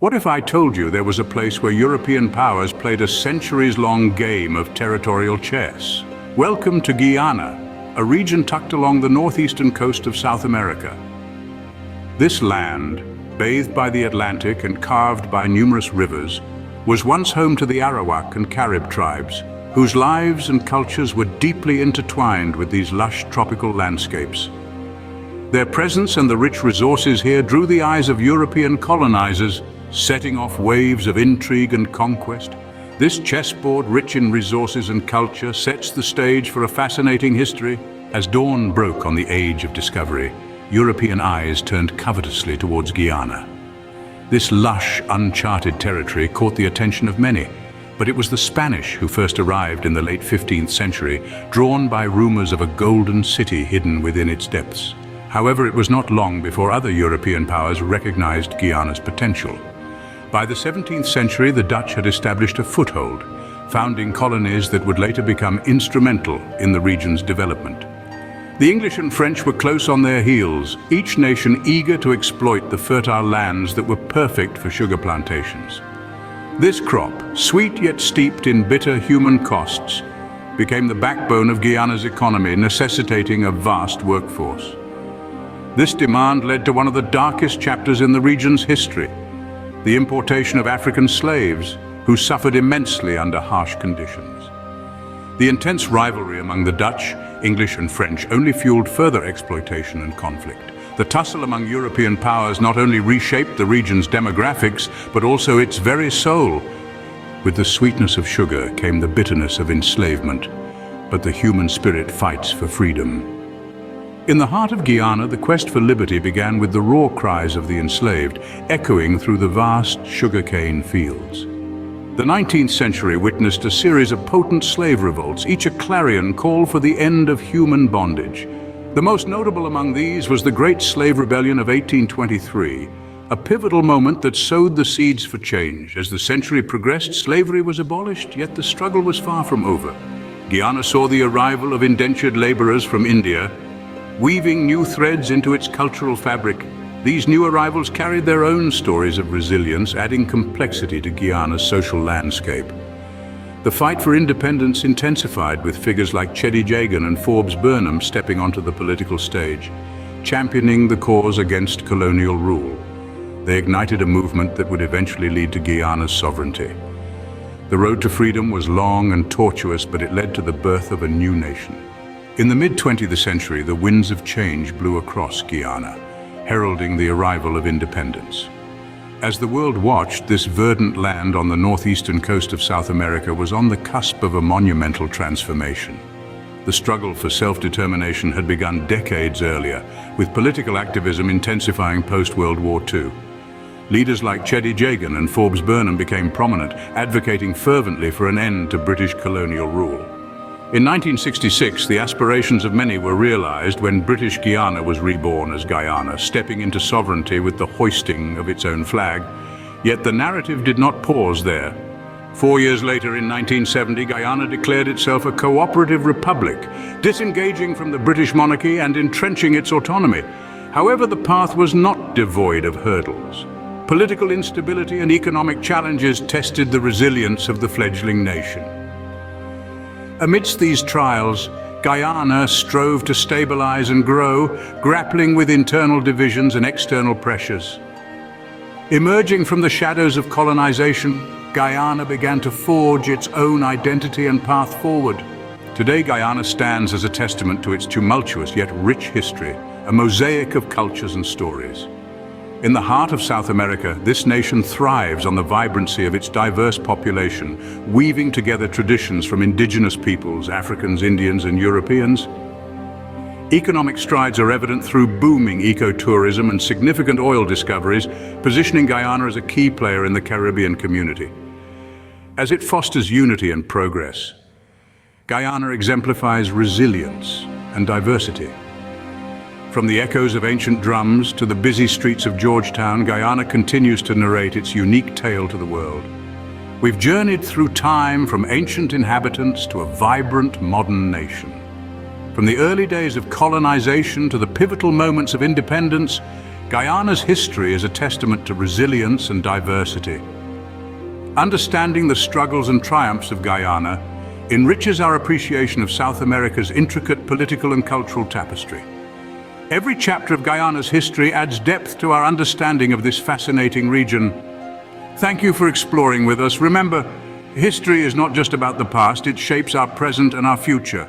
What if I told you there was a place where European powers played a centuries-long game of territorial chess? Welcome to Guiana, a region tucked along the northeastern coast of South America. This land, bathed by the Atlantic and carved by numerous rivers, was once home to the Arawak and Carib tribes, whose lives and cultures were deeply intertwined with these lush tropical landscapes. Their presence and the rich resources here drew the eyes of European colonizers, setting off waves of intrigue and conquest. This chessboard, rich in resources and culture, sets the stage for a fascinating history. As dawn broke on the age of discovery, European eyes turned covetously towards Guiana. This lush, uncharted territory caught the attention of many, but it was the Spanish who first arrived in the late 15th century, drawn by rumors of a golden city hidden within its depths. However, it was not long before other European powers recognized Guyana's potential. By the 17th century, the Dutch had established a foothold, founding colonies that would later become instrumental in the region's development. The English and French were close on their heels, each nation eager to exploit the fertile lands that were perfect for sugar plantations. This crop, sweet yet steeped in bitter human costs, became the backbone of Guyana's economy, necessitating a vast workforce. This demand led to one of the darkest chapters in the region's history, the importation of African slaves, who suffered immensely under harsh conditions. The intense rivalry among the Dutch, English and French only fueled further exploitation and conflict. The tussle among European powers not only reshaped the region's demographics, but also its very soul. With the sweetness of sugar came the bitterness of enslavement, but the human spirit fights for freedom. In the heart of Guiana, the quest for liberty began with the raw cries of the enslaved, echoing through the vast sugarcane fields. The 19th century witnessed a series of potent slave revolts, each a clarion call for the end of human bondage. The most notable among these was the Great Slave Rebellion of 1823, a pivotal moment that sowed the seeds for change. As the century progressed, slavery was abolished, yet the struggle was far from over. Guiana saw the arrival of indentured laborers from India, weaving new threads into its cultural fabric. These new arrivals carried their own stories of resilience, adding complexity to Guyana's social landscape. The fight for independence intensified, with figures like Cheddi Jagan and Forbes Burnham stepping onto the political stage, championing the cause against colonial rule. They ignited a movement that would eventually lead to Guyana's sovereignty. The road to freedom was long and tortuous, but it led to the birth of a new nation. In the mid-20th century, the winds of change blew across Guiana, heralding the arrival of independence. As the world watched, this verdant land on the northeastern coast of South America was on the cusp of a monumental transformation. The struggle for self-determination had begun decades earlier, with political activism intensifying post-World War II. Leaders like Cheddi Jagan and Forbes Burnham became prominent, advocating fervently for an end to British colonial rule. In 1966, the aspirations of many were realized when British Guiana was reborn as Guyana, stepping into sovereignty with the hoisting of its own flag. Yet the narrative did not pause there. 4 years later, in 1970, Guyana declared itself a cooperative republic, disengaging from the British monarchy and entrenching its autonomy. However, the path was not devoid of hurdles. Political instability and economic challenges tested the resilience of the fledgling nation. Amidst these trials, Guyana strove to stabilize and grow, grappling with internal divisions and external pressures. Emerging from the shadows of colonization, Guyana began to forge its own identity and path forward. Today, Guyana stands as a testament to its tumultuous yet rich history, a mosaic of cultures and stories. In the heart of South America, this nation thrives on the vibrancy of its diverse population, weaving together traditions from indigenous peoples, Africans, Indians, and Europeans. Economic strides are evident through booming ecotourism and significant oil discoveries, positioning Guyana as a key player in the Caribbean community. As it fosters unity and progress, Guyana exemplifies resilience and diversity. From the echoes of ancient drums to the busy streets of Georgetown, Guyana continues to narrate its unique tale to the world. We've journeyed through time, from ancient inhabitants to a vibrant modern nation. From the early days of colonization to the pivotal moments of independence, Guyana's history is a testament to resilience and diversity. Understanding the struggles and triumphs of Guyana enriches our appreciation of South America's intricate political and cultural tapestry. Every chapter of Guyana's history adds depth to our understanding of this fascinating region. Thank you for exploring with us. Remember, history is not just about the past, it shapes our present and our future.